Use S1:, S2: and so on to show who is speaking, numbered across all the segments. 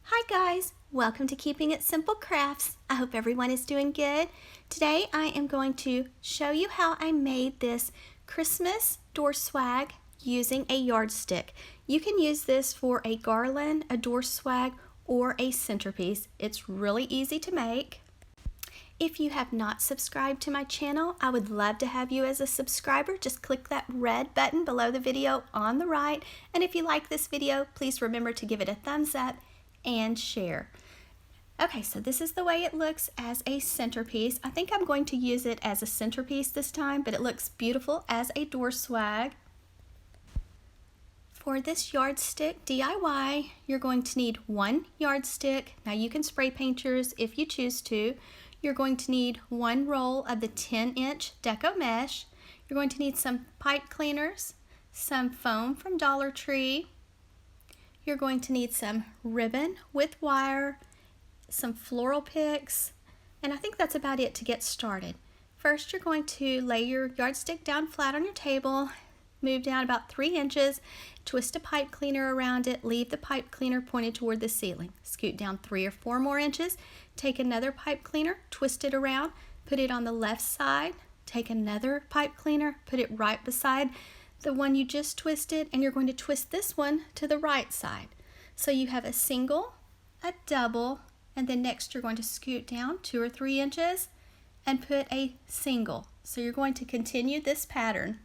S1: Hi guys, welcome to Keeping It Simple Crafts. I hope everyone is doing good. Today I am going to show you how I made this Christmas door swag using a yardstick. You can use this for a garland, a door swag, or a centerpiece. It's really easy to make. If you have not subscribed to my channel, I would love to have you as a subscriber. Just click that red button below the video on the right. And if you like this video, please remember to give it a thumbs up and share. Okay, so this is the way it looks as a centerpiece. I think I'm going to use it as a centerpiece this time, but it looks beautiful as a door swag. For this yardstick DIY, you're going to need one yardstick. Now you can spray paint yours if you choose to. You're going to need one roll of the 10-inch deco mesh. You're going to need some pipe cleaners, some foam from Dollar Tree. You're going to need some ribbon with wire, some floral picks, and I think that's about it to get started. First, you're going to lay your yardstick down flat on your table, move down about 3 inches, twist a pipe cleaner around it, leave the pipe cleaner pointed toward the ceiling. Scoot down 3 or 4 more inches, take another pipe cleaner, twist it around, put it on the left side, take another pipe cleaner, put it right beside the one you just twisted, and you're going to twist this one to the right side. So you have a single, a double, and then next you're going to scoot down 2 or 3 inches and put a single. So you're going to continue this pattern.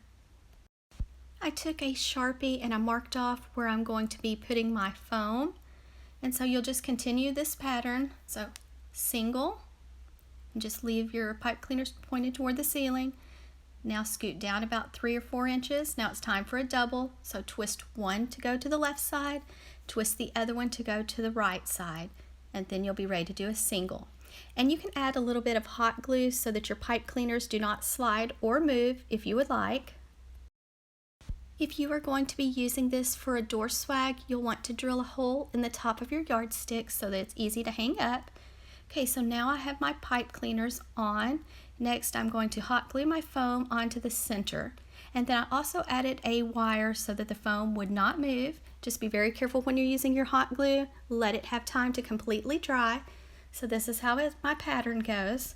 S1: I took a Sharpie and I marked off where I'm going to be putting my foam, and so you'll just continue this pattern. So single, and just leave your pipe cleaners pointed toward the ceiling. Now scoot down about 3 or 4 inches. Now it's time for a double. So twist one to go to the left side, twist the other one to go to the right side, and then you'll be ready to do a single. And you can add a little bit of hot glue so that your pipe cleaners do not slide or move if you would like. If you are going to be using this for a door swag, you'll want to drill a hole in the top of your yardstick so that it's easy to hang up. Okay, so now I have my pipe cleaners on. Next, I'm going to hot glue my foam onto the center. And then I also added a wire so that the foam would not move. Just be very careful when you're using your hot glue. Let it have time to completely dry. So this is how my pattern goes.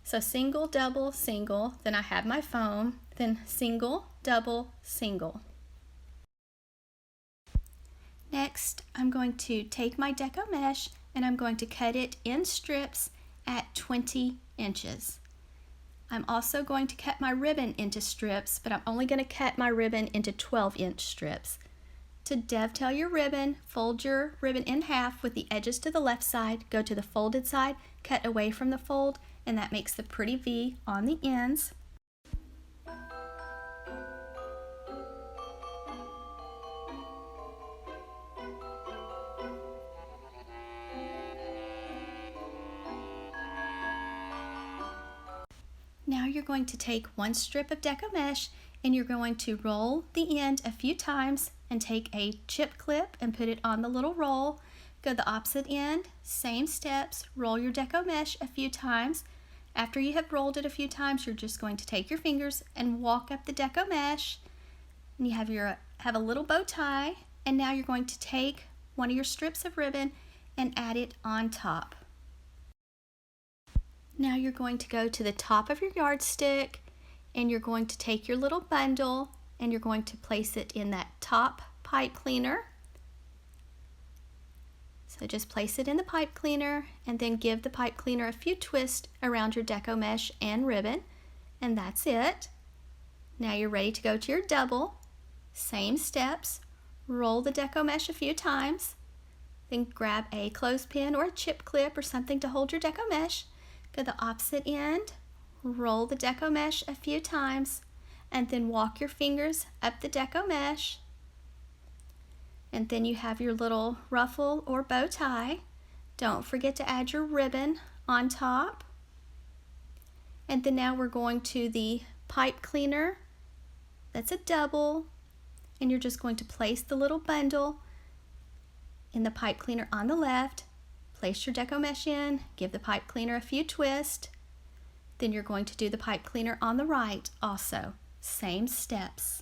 S1: So single, double, single, then I have my foam, then single, double, single. Next, I'm going to take my deco mesh and I'm going to cut it in strips at 20 inches. I'm also going to cut my ribbon into strips, but I'm only going to cut my ribbon into 12-inch strips. To dovetail your ribbon, fold your ribbon in half with the edges to the left side, go to the folded side, cut away from the fold, and that makes the pretty V on the ends. Now you're going to take one strip of deco mesh and you're going to roll the end a few times and take a chip clip and put it on the little roll. Go the opposite end, same steps, roll your deco mesh a few times. After you have rolled it a few times, you're just going to take your fingers and walk up the deco mesh. And you have a little bow tie, and now you're going to take one of your strips of ribbon and add it on top. Now you're going to go to the top of your yardstick and you're going to take your little bundle and you're going to place it in that top pipe cleaner. So just place it in the pipe cleaner and then give the pipe cleaner a few twists around your deco mesh and ribbon, and that's it. Now you're ready to go to your double. Same steps, roll the deco mesh a few times, then grab a clothespin or a chip clip or something to hold your deco mesh. Go the opposite end, roll the deco mesh a few times, and then walk your fingers up the deco mesh. And then you have your little ruffle or bow tie. Don't forget to add your ribbon on top. And then now we're going to the pipe cleaner. That's a double. And you're just going to place the little bundle in the pipe cleaner on the left. Place your deco mesh in, give the pipe cleaner a few twists. Then you're going to do the pipe cleaner on the right also. Same steps.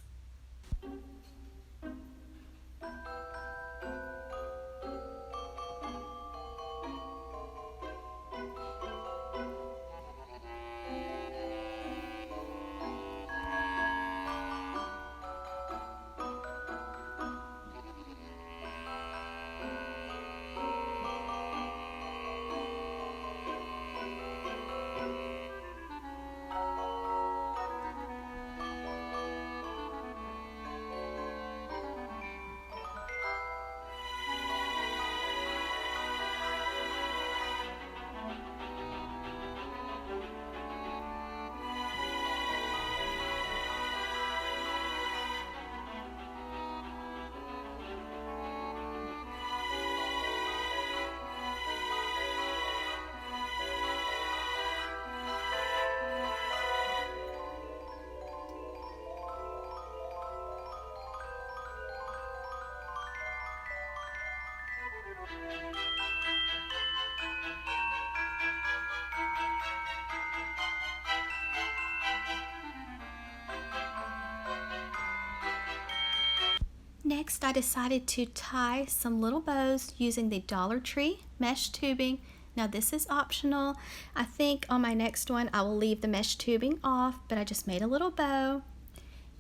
S1: Next, I decided to tie some little bows using the Dollar Tree mesh tubing. Now this is optional. I think on my next one I will leave the mesh tubing off, but I just made a little bow.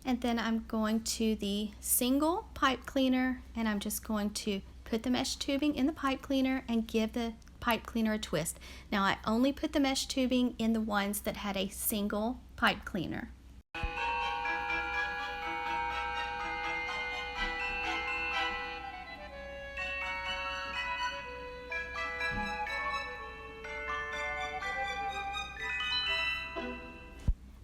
S1: And then I'm going to the single pipe cleaner, and I'm just going to put the mesh tubing in the pipe cleaner and give the pipe cleaner a twist. Now I only put the mesh tubing in the ones that had a single pipe cleaner.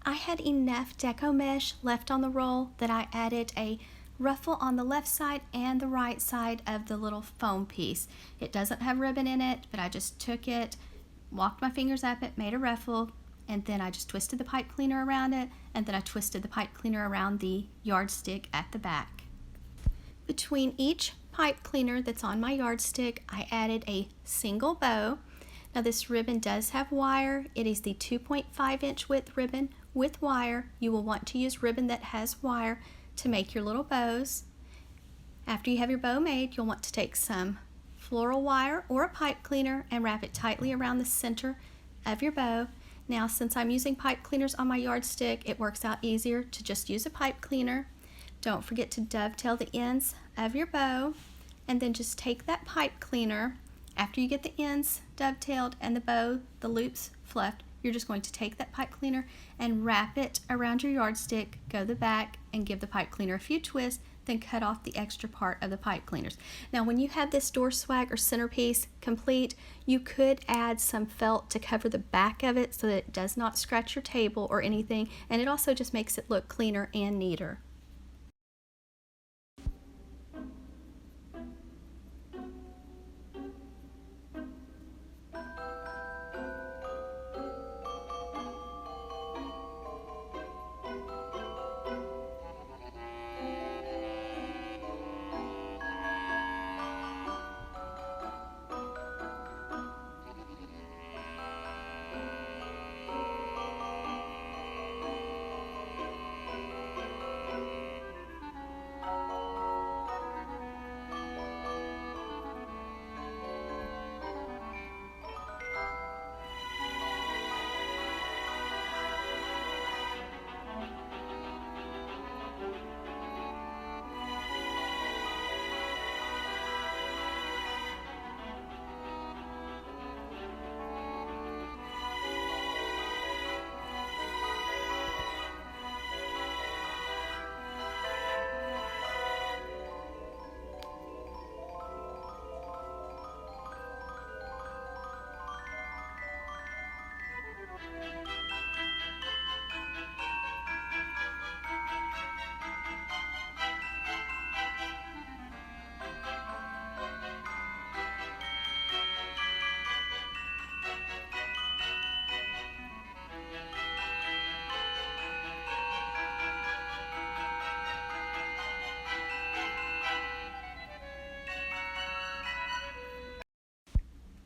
S1: I had enough deco mesh left on the roll that I added a ruffle on the left side and the right side of the little foam piece. It doesn't have ribbon in it, but I just took it, walked my fingers up it, made a ruffle, and then I just twisted the pipe cleaner around it, and then I twisted the pipe cleaner around the yardstick at the back. Between each pipe cleaner that's on my yardstick, I added a single bow. Now this ribbon does have wire. It is the 2.5 inch width ribbon with wire. You will want to use ribbon that has wire to make your little bows. After you have your bow made, you'll want to take some floral wire or a pipe cleaner and wrap it tightly around the center of your bow. Now since I'm using pipe cleaners on my yardstick, it works out easier to just use a pipe cleaner. Don't forget to dovetail the ends of your bow, and then just take that pipe cleaner. After you get the ends dovetailed and the bow, the loops fluffed, you're just going to take that pipe cleaner and wrap it around your yardstick, go the back and give the pipe cleaner a few twists, then cut off the extra part of the pipe cleaners. Now when you have this door swag or centerpiece complete, you could add some felt to cover the back of it so that it does not scratch your table or anything, and it also just makes it look cleaner and neater.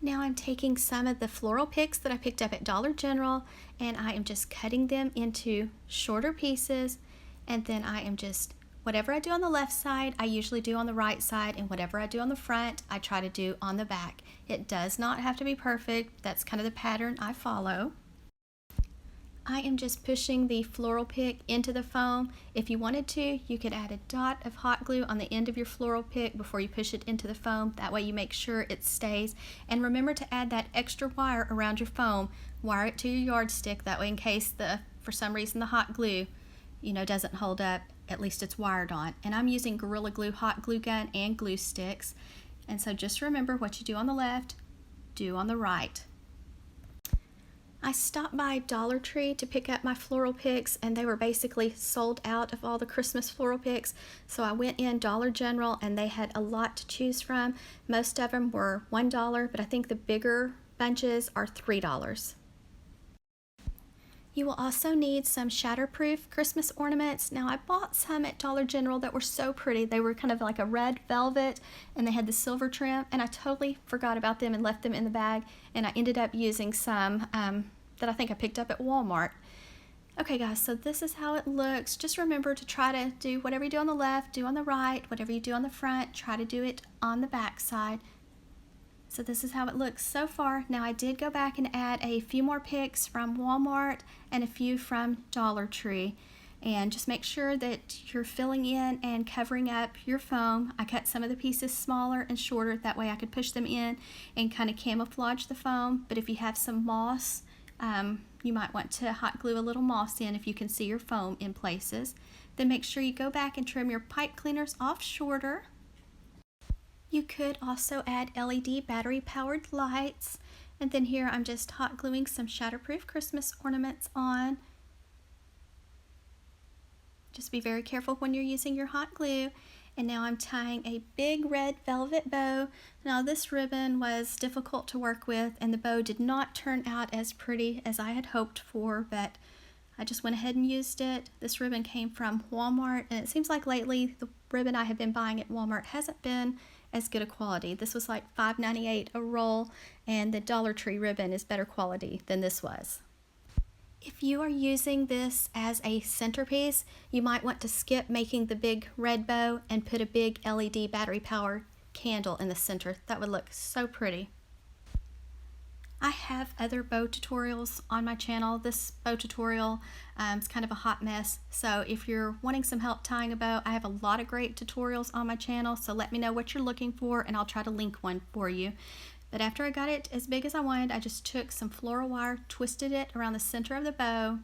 S1: Now I'm taking some of the floral picks that I picked up at Dollar General, and I am just cutting them into shorter pieces, and then I am just, whatever I do on the left side, I usually do on the right side, and whatever I do on the front, I try to do on the back. It does not have to be perfect. That's kind of the pattern I follow. I am just pushing the floral pick into the foam. If you wanted to, you could add a dot of hot glue on the end of your floral pick before you push it into the foam. That way you make sure it stays. And remember to add that extra wire around your foam. Wire it to your yardstick. That way in case for some reason the hot glue, doesn't hold up, at least it's wired on. And I'm using Gorilla Glue hot glue gun and glue sticks. And so just remember, what you do on the left, do on the right. I stopped by Dollar Tree to pick up my floral picks, and they were basically sold out of all the Christmas floral picks. So I went in Dollar General, and they had a lot to choose from. Most of them were $1, but I think the bigger bunches are $3. You will also need some shatterproof Christmas ornaments. Now I bought some at Dollar General that were so pretty. They were kind of like a red velvet, and they had the silver trim, and I totally forgot about them and left them in the bag, and I ended up using some that I think I picked up at Walmart. Okay guys, so this is how it looks. Just remember to try to do whatever you do on the left, do on the right, whatever you do on the front, try to do it on the back side. So this is how it looks so far. Now I did go back and add a few more picks from Walmart and a few from Dollar Tree. And just make sure that you're filling in and covering up your foam. I cut some of the pieces smaller and shorter, that way I could push them in and kind of camouflage the foam. But if you have some moss, you might want to hot glue a little moss in if you can see your foam in places. Then make sure you go back and trim your pipe cleaners off shorter. You could also add LED battery powered lights. And then here I'm just hot gluing some shatterproof Christmas ornaments on. Just be very careful when you're using your hot glue. And now I'm tying a big red velvet bow. Now this ribbon was difficult to work with and the bow did not turn out as pretty as I had hoped for, but I just went ahead and used it. This ribbon came from Walmart and it seems like lately the ribbon I have been buying at Walmart hasn't been as good a quality. This was like $5.98 a roll and the Dollar Tree ribbon is better quality than this was. If you are using this as a centerpiece, you might want to skip making the big red bow and put a big LED battery powered candle in the center. That would look so pretty. I have other bow tutorials on my channel. This bow tutorial is kind of a hot mess, so if you're wanting some help tying a bow, I have a lot of great tutorials on my channel, so let me know what you're looking for and I'll try to link one for you. But after I got it as big as I wanted, I just took some floral wire, twisted it around the center of the bow,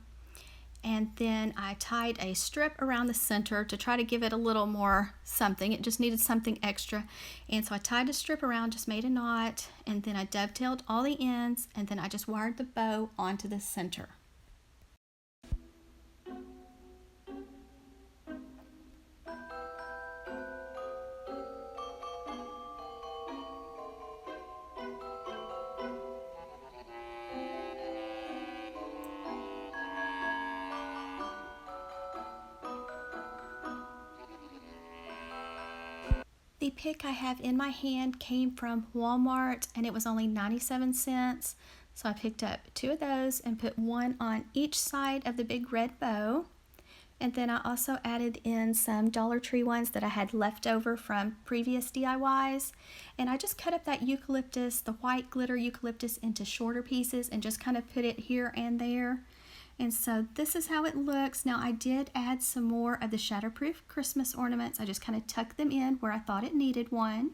S1: and then I tied a strip around the center to try to give it a little more something. It just needed something extra. And so I tied a strip around, just made a knot, and then I dovetailed all the ends, and then I just wired the bow onto the center. The pick I have in my hand came from Walmart and it was only 97 cents. So I picked up two of those and put one on each side of the big red bow. And then I also added in some Dollar Tree ones that I had left over from previous DIYs. And I just cut up that eucalyptus, the white glitter eucalyptus, into shorter pieces and just kind of put it here and there. And so this is how it looks. Now I did add some more of the shatterproof Christmas ornaments. I just kind of tucked them in where I thought it needed one.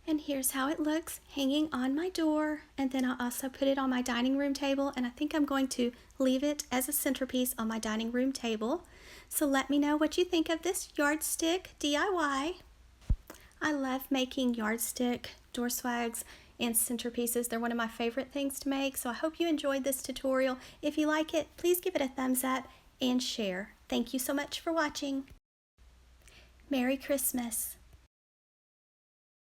S1: And here's how it looks hanging on my door. And then I also put it on my dining room table, and I think I'm going to leave it as a centerpiece on my dining room table. So let me know what you think of this yardstick DIY. I love making yardstick door swags and centerpieces. They're one of my favorite things to make. So I hope you enjoyed this tutorial. If you like it, please give it a thumbs up and share. Thank you so much for watching. Merry Christmas.